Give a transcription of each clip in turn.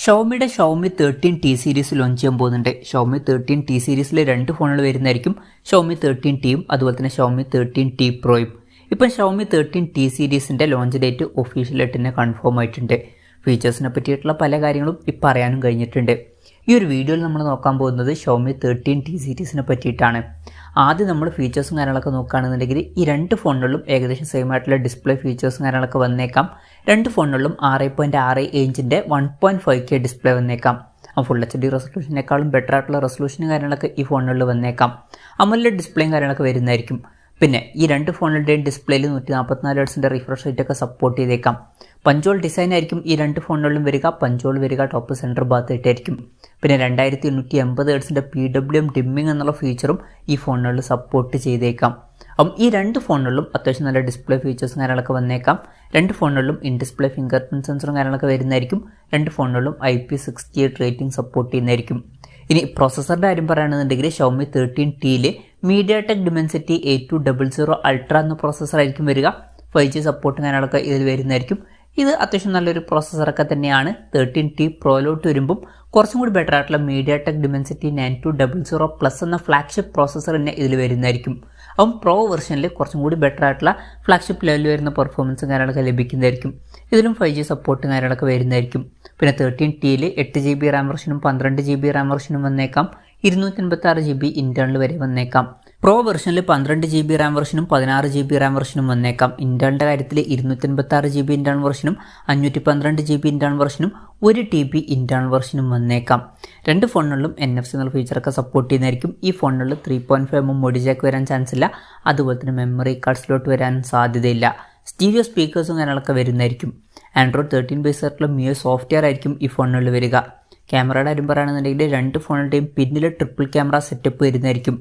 ഷോമിയുടെ Xiaomi 13t series launch ചെയ്യാൻ പോകുന്നുണ്ട്. Xiaomi 13t സീരീസിൽ രണ്ട് ഫോണുകൾ വരുന്നതായിരിക്കും. ഷോമി 13tയും അതുപോലെ തന്നെ ഷോമി 13t പ്രോയും. ഇപ്പം ഷോമി 13t സീരീസിൻ്റെ ലോഞ്ച് ഡേറ്റ് ഒഫീഷ്യലായിട്ട് തന്നെ കൺഫേം ആയിട്ടുണ്ട്. ഫീച്ചേഴ്സിനെ പറ്റിയിട്ടുള്ള പല കാര്യങ്ങളും ഇപ്പം അറിയാനും കഴിഞ്ഞിട്ടുണ്ട്. ഈ ഒരു വീഡിയോയിൽ നമ്മൾ നോക്കാൻ പോകുന്നത് ഷോമി 13t സീരീസിനെ പറ്റിയിട്ടാണ്. ആദ്യം നമ്മൾ ഫീച്ചേഴ്സും കാര്യങ്ങളൊക്കെ നോക്കുകയാണെന്നുണ്ടെങ്കിൽ ഈ രണ്ട് ഫോണുകളിലും ഏകദേശം സെയിം ആയിട്ടുള്ള ഡിസ്പ്ലേ ഫീച്ചേഴ്സും കാര്യങ്ങളൊക്കെ വന്നേക്കാം. രണ്ട് ഫോണുകളിലും 6.6 ഇഞ്ചിൻ്റെ 1.5K ഡിസ്പ്ലേ വന്നേക്കാം. ഫുൾ HD റെസൊല്യൂഷനേക്കാളും ബെറ്റർ ആയിട്ടുള്ള റെസൊല്യൂഷനും കാര്യങ്ങളൊക്കെ ഈ ഫോണുകളിൽ വന്നേക്കാം. AMOLED ഡിസ്പ്ലേയും കാര്യങ്ങളൊക്കെ വരുന്നതായിരിക്കും. പിന്നെ ഈ രണ്ട് ഫോണുകളുടെയും ഡിസ്പ്ലേയിൽ 144 ഹെർട്സിൻ്റെ റിഫ്രഷ് റേറ്റ് ഒക്കെ സപ്പോർട്ട് ചെയ്തേക്കാം. പഞ്ചോൾ ഡിസൈൻ ആയിരിക്കും ഈ രണ്ട് ഫോണുകളിലും വരിക. പഞ്ചോൾ വരിക ടോപ്പ് സെൻറ്റർ ഭാഗത്തായിട്ടായിരിക്കും. പിന്നെ 2880 ഹെർട്സിൻ്റെ PWM ഡിമ്മിങ് എന്നുള്ള ഫീച്ചറും ഈ ഫോണുകളിൽ സപ്പോർട്ട് ചെയ്തേക്കാം. അപ്പം ഈ രണ്ട് ഫോണുകളിലും അത്യാവശ്യം നല്ല ഡിസ്പ്ലേ ഫീച്ചേഴ്സും കാര്യങ്ങളൊക്കെ വന്നേക്കാം. രണ്ട് ഫോണുകളിലും ഇൻ ഡിസ്പ്ലേ ഫിംഗർ പ്രിൻറ്റ് സെൻസറും കാര്യങ്ങളൊക്കെ വരുന്നതായിരിക്കും. രണ്ട് ഫോണുകളിലും IP68 റേറ്റിംഗ് സപ്പോർട്ട് ചെയ്യുന്നതായിരിക്കും. ഇനി പ്രോസസ്സറിൻ്റെ കാര്യം പറയുകയാണെന്നുണ്ടെങ്കിൽ ഷോമി 13tയിൽ mediatek dimensity 8200 അൾട്ര എന്ന പ്രോസസ്സറായിരിക്കും വരിക. 5G സപ്പോർട്ടും കാര്യങ്ങളൊക്കെ ഇതിൽ വരുന്നതായിരിക്കും. ഇത് അത്യാവശ്യം നല്ലൊരു പ്രോസസ്സറൊക്കെ തന്നെയാണ്. 13t പ്രോയിലോട്ട് വരുമ്പം കുറച്ചും കൂടി ബെറ്റർ ആയിട്ടുള്ള mediatek dimensity 9200 പ്ലസ് എന്ന ഫ്ലാഗ്ഷിപ്പ് പ്രോസസ്സർ തന്നെ ഇതിൽ വരുന്നതായിരിക്കും. അപ്പം പ്രോ വെർഷനിൽ കുറച്ചും കൂടി ബെറ്റർ ആയിട്ടുള്ള ഫ്ലാഗ്ഷിപ്പ് ലെവലിൽ വരുന്ന പെർഫോമൻസും കാര്യങ്ങളൊക്കെ ലഭിക്കുന്നതായിരിക്കും. ഇതിലും 5G സപ്പോർട്ടും കാര്യങ്ങളൊക്കെ വരുന്നതായിരിക്കും. പിന്നെ 13tയിൽ 8GB റാം വെർഷനും 12GB റാം വെർഷനും വന്നേക്കാം. 256GB ഇൻറ്റേർണൽ വരെ വന്നേക്കാം. പ്രോ വെർഷനിൽ 12GB റാം വെർഷനും 16GB റാം വെർഷനും വന്നേക്കാം. ഇൻറ്റേർണലിൻ്റെ കാര്യത്തിൽ 256GB ഇൻറ്റേർണൽ വെർഷനും 512GB ഇൻറ്റേർണൽ വെർഷനും 1TB ഇൻറ്റേർണൽ വെർഷനും വന്നേക്കാം. രണ്ട് ഫോണുകളിലും NFC എന്നുള്ള ഫീച്ചറൊക്കെ സപ്പോർട്ട് ചെയ്യുന്നതായിരിക്കും. ഈ ഫോണുകളിൽ 3.5mm മോഡി ജാക്ക് വരാൻ ചാൻസ് ഇല്ല. അതുപോലെ തന്നെ മെമ്മറി കാർഡ് സ്ലോട്ട് വരാൻ സാധ്യതയില്ല. സ്റ്റീരിയോ സ്പീക്കേഴ്സും കാര്യങ്ങളൊക്കെ വരുന്നതായിരിക്കും. ആൻഡ്രോയിഡ് 13 ബേസ് ആയിട്ടുള്ള MIUI സോഫ്റ്റ്വെയർ ആയിരിക്കും ഈ ഫോണുകളിൽ വരിക. ക്യാമറയുടെ കാര്യം പറയുകയാണെന്നുണ്ടെങ്കിൽ രണ്ട് ഫോണുകളുടെയും പിന്നിൽ ട്രിപ്പിൾ ക്യാമറ സെറ്റപ്പ് വരുന്നതായിരിക്കും.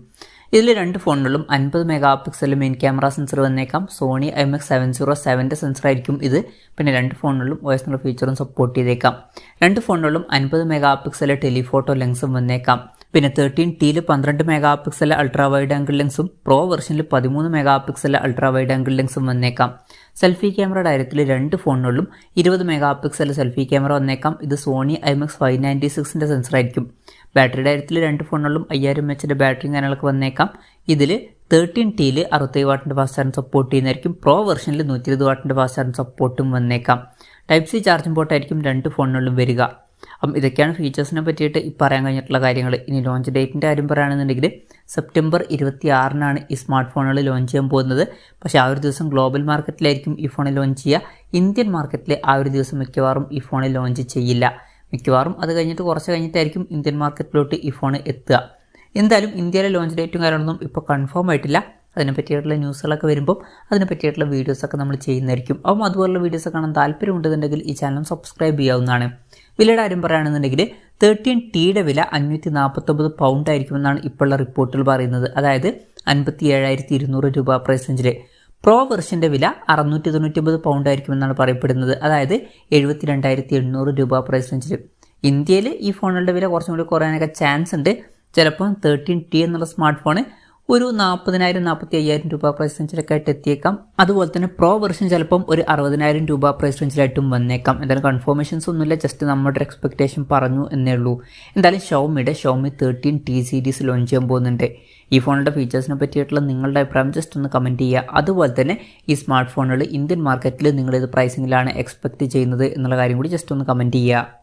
ഇതിൽ രണ്ട് ഫോണുകളിലും 50 mega pixel main camera sensor വന്നേക്കാം. സോണി IMX707 സെൻസറായിരിക്കും ഇത്. പിന്നെ രണ്ട് ഫോണുകളിലും OS എന്നുള്ള ഫീച്ചറും സപ്പോർട്ട് ചെയ്തേക്കാം. രണ്ട് ഫോണുകളിലും 50 മെഗാ പിക്സൽ ടെലിഫോട്ടോ ലെൻസും വന്നേക്കാം. പിന്നെ 13tയിൽ 12 mega pixel ultra wide angle ലെൻസും പ്രോ വെർഷനിൽ 13 mega pixel ultra wide angle ലെൻസും വന്നേക്കാം. സെൽഫി ക്യാമറയുടെ കാര്യത്തിൽ രണ്ട് ഫോണുകളിലും 20 മെഗാ പിക്സൽ സെൽഫി ക്യാമറ വന്നേക്കാം. ഇത് സോണി IMX596 സെൻസറായിരിക്കും. ബാറ്ററിയുടെ കാര്യത്തിൽ രണ്ട് ഫോണുകളിലും 5000 mAh ബാറ്ററിയും കാര്യങ്ങളൊക്കെ വന്നേക്കാം. ഇതിൽ 13tയിൽ 67 വാട്ടിൻ്റെ ഫാസ്റ്റ് ചാർജിങ് സപ്പോർട്ട് ചെയ്യുന്നതായിരിക്കും. പ്രോ വെർഷനിൽ 120 വാട്ടിൻ്റെ ഫാസ്റ്റ് ചാർജിങ് സപ്പോർട്ടും വന്നേക്കാം. Type-C ചാർജിംഗ് പോർട്ടായിരിക്കും രണ്ട് ഫോണുകളിലും വരിക. അപ്പം ഇതൊക്കെയാണ് ഫീച്ചേഴ്സിനെ പറ്റിയിട്ട് ഈ പറയാൻ കഴിഞ്ഞിട്ടുള്ള കാര്യങ്ങൾ. ഇനി ലോഞ്ച് ഡേറ്റിൻ്റെ കാര്യം പറയുകയാണെന്നുണ്ടെങ്കിൽ സെപ്റ്റംബർ 26-നാണ് ഈ സ്മാർട്ട് ഫോണുകൾ ലോഞ്ച് ചെയ്യാൻ പോകുന്നത്. പക്ഷേ ആ ഒരു ദിവസം ഗ്ലോബൽ മാർക്കറ്റിലായിരിക്കും ഈ ഫോണിൽ ലോഞ്ച് ചെയ്യുക. ഇന്ത്യൻ മാർക്കറ്റിൽ ആ ഒരു ദിവസം മിക്കവാറും ഈ ഫോണിൽ ലോഞ്ച് ചെയ്യില്ല. മിക്കവാറും അത് കഴിഞ്ഞിട്ട് കുറച്ച് കഴിഞ്ഞിട്ടായിരിക്കും ഇന്ത്യൻ മാർക്കറ്റിലോട്ട് ഈ ഫോൺ എത്തുക. എന്തായാലും ഇന്ത്യയിലെ ലോഞ്ച് ഡേറ്റും കാര്യങ്ങളൊന്നും ഇപ്പോൾ കൺഫേം ആയിട്ടില്ല. അതിനെ പറ്റിയിട്ടുള്ള ന്യൂസുകളൊക്കെ വരുമ്പോൾ അതിനെ പറ്റിയിട്ടുള്ള വീഡിയോസൊക്കെ നമ്മൾ ചെയ്യുന്നതായിരിക്കും. അപ്പം അതുപോലുള്ള വീഡിയോസ് കാണാൻ താല്പര്യമുണ്ടെന്നുണ്ടെങ്കിൽ ഈ ചാനൽ സബ്സ്ക്രൈബ് ചെയ്യാവുന്നതാണ്. വിലയുടെ കാര്യം പറയുകയാണെന്നുണ്ടെങ്കിൽ 13tയുടെ വില 549 പൗണ്ട് ആയിരിക്കുമെന്നാണ് ഇപ്പോഴുള്ള റിപ്പോർട്ടുകൾ പറയുന്നത്. അതായത് 57,200 രൂപ പ്രൈസ് റേഞ്ചിൽ. പ്രോ വെർഷൻ്റെ വില 699 പൗണ്ട് ആയിരിക്കുമെന്നാണ് പറയപ്പെടുന്നത്. അതായത് 72,800 രൂപ പ്രൈസ് റേഞ്ചിൽ. ഇന്ത്യയിൽ ഈ ഫോണുകളുടെ വില കുറച്ചും കൂടി കുറയാനൊക്കെ ചാൻസ് ഉണ്ട്. ചിലപ്പം 13t എന്നുള്ള സ്മാർട്ട് ഫോൺ ഒരു 40,000-45,000 രൂപ പ്രൈസ് റേഞ്ചിലൊക്കെ ആയിട്ട് എത്തിയേക്കാം. അതുപോലെ തന്നെ പ്രോ വെർഷൻ ചിലപ്പം ഒരു 60,000 രൂപ പ്രൈസ് റേഞ്ചിലായിട്ടും വന്നേക്കാം. എന്തായാലും കൺഫർമേഷൻസ് ഒന്നുമില്ല, ജസ്റ്റ് നമ്മുടെ ഒരു എക്സ്പെക്ടേഷൻ പറഞ്ഞു എന്നേ ഉള്ളൂ. എന്തായാലും ഷോമി 13t സീരീസ് ലോഞ്ച് ചെയ്യാൻ പോകുന്നുണ്ട്. ഈ ഫോണിൻ്റെ ഫീച്ചേഴ്സിനെ പറ്റിയിട്ടുള്ള നിങ്ങളുടെ അഭിപ്രായം ജസ്റ്റ് ഒന്ന് കമൻറ്റ് ചെയ്യുക. അതുപോലെ തന്നെ ഈ സ്മാർട്ട് ഫോണുകൾ ഇന്ത്യൻ മാർക്കറ്റിൽ നിങ്ങളിത് പ്രൈസിങ്ങിലാണ് എക്സ്പെക്റ്റ് ചെയ്യുന്നത് എന്നുള്ള കാര്യം കൂടി ജസ്റ്റ് ഒന്ന് കമൻറ്റ് ചെയ്യുക.